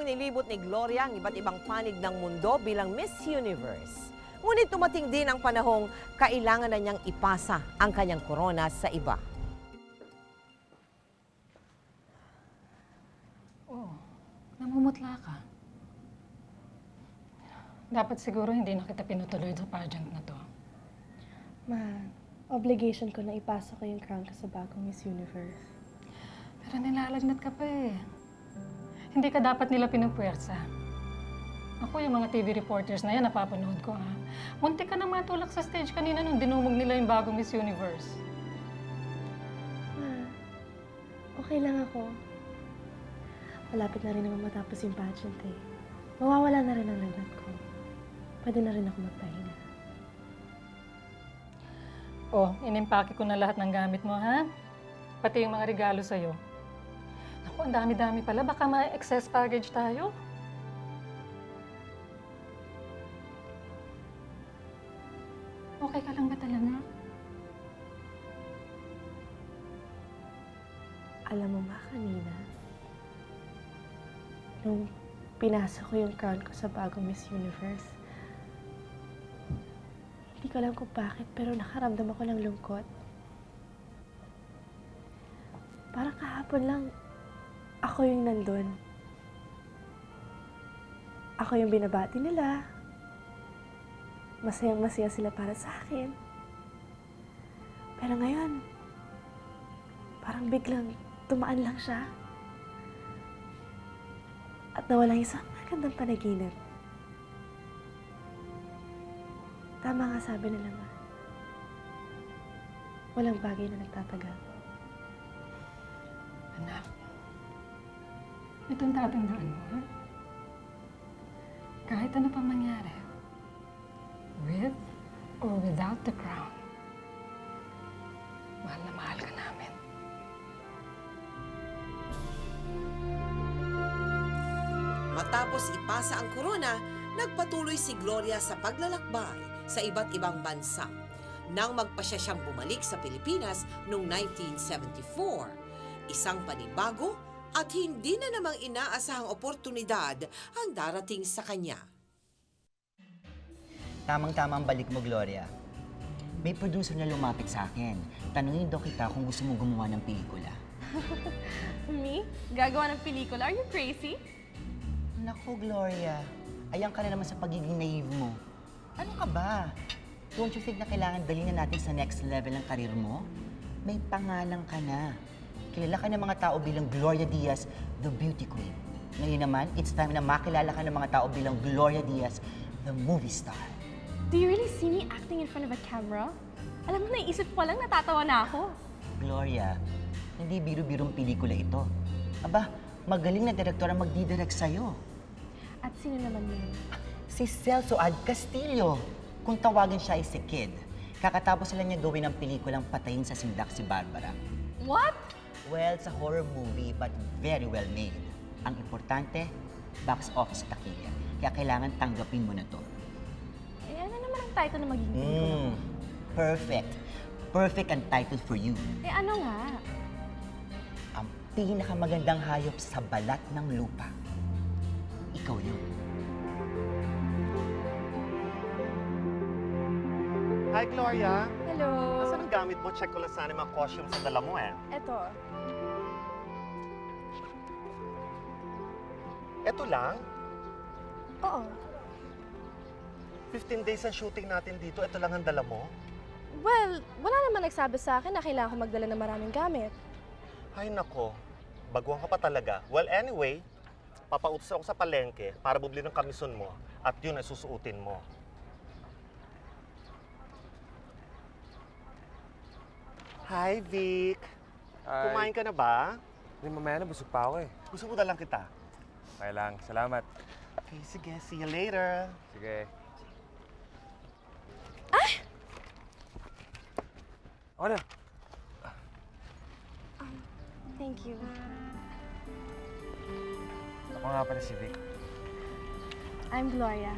taong inilibot ni Gloria ang iba't ibang panig ng mundo bilang Miss Universe. Ngunit tumating din ang panahong kailangan na niyang ipasa ang kanyang korona sa iba. Oh, namumutla ka. Dapat siguro hindi na kita pinutuloy sa pageant na to. Ma, obligation ko na ipasa ko yung crown ko sa bagong Miss Universe. Pero nilalagnat ka pa eh. Hindi ka dapat nila pinupuwersa. Ako, yung mga TV reporters na yan, napapanood ko ha. Muntik ka na matulak sa stage kanina nung dinumog nila yung bagong Miss Universe. Ma, okay lang ako. Malapit na rin naman matapos yung pageant eh. Mawawala na rin ang lagnat ko. Pwede na rin ako magpahinga. Oh, inimpake ko na lahat ng gamit mo ha. Pati yung mga regalo sa'yo. Naku, ang dami-dami pala. Baka ma-excess baggage tayo. Okay ka lang ba talaga? Alam mo ba kanina, nung pinasa ko yung crown ko sa bagong Miss Universe, hindi ko alam kung bakit, pero nakaramdam ako ng lungkot. Parang kahapon lang, ako yung nandun. Ako yung binabati nila. Masayang-masaya sila para sa akin. Pero ngayon, parang biglang tumaan lang siya. At nawala yung isang magandang panaginip. Tama nga sabi nila, Ma. Walang bagay na nagtatagal. Anak, itong tatandaan mo, ha? Kahit ano pa mangyari, with or without the crown, mahal na mahal ka namin. Matapos ipasa ang korona, nagpatuloy si Gloria sa paglalakbay sa iba't ibang bansa. Nang magpasya siyang bumalik sa Pilipinas noong 1974, isang panibago at hindi na namang inaasahang oportunidad ang darating sa kanya. Tamang-tama ang balik mo, Gloria. May producer na lumapit sa akin. Tanungin daw kita kung gusto mo gumawa ng pelikula. Me? Gagawa ng pelikula? Are you crazy? Naku, Gloria. Ayan ka na naman sa pagiging naive mo. Ano ka ba? Don't you think na kailangan dalhin na natin sa next level ng karir mo? May pangalan ka na. Kilala ka ng mga tao bilang Gloria Diaz, the beauty queen. Ngayon naman, it's time na makilala ka ng mga tao bilang Gloria Diaz, the movie star. Do you really see me acting in front of a camera? Alam mo, naisip ko lang, natatawa na ako. Gloria, hindi biro-birong pelikula ito. Aba, magaling na direktor ang magdidirect sa'yo. At sino naman yun? Si Celso Ad Castillo. Kung tawagin siya ay si Kid. Kakatapos lang niya gawin ang pelikulang Patayin sa Sindak si Barbara. What? Well, it's a horror movie but very well made. Ang importante, box office takilya. Kaya kailangan tanggapin mo na to. Eh, ano naman ang title na magiging pelikula ko? Perfect. Perfect ang title for you. Eh, ano nga? Ang pinakamagandang hayop sa balat ng lupa. Ikaw yun. Hi, Gloria. Hello. Nasaan ang gamit mo? Check ko lang sana yung mga costumes sa dala mo eh. Eto. Eto lang. Oo. 15 days ang shooting natin dito. Eto lang ang dala mo. Well, wala naman nagsabi sa akin na kailangan ko magdala ng maraming gamit. Ay nako, baguhan ka pa talaga. Well, anyway, papautos ako sa palengke para bumili ng kamison mo at yun ay susuotin mo. Hi, Vic. Hi. Kumain ka na ba? Hindi, mamaya na. Busog pa ako eh. Gusto mo na lang kita. Okay lang. Salamat. Okay, sige. See you later. Sige. Ako na. Thank you. Ako nga pala si Vic. I'm Gloria.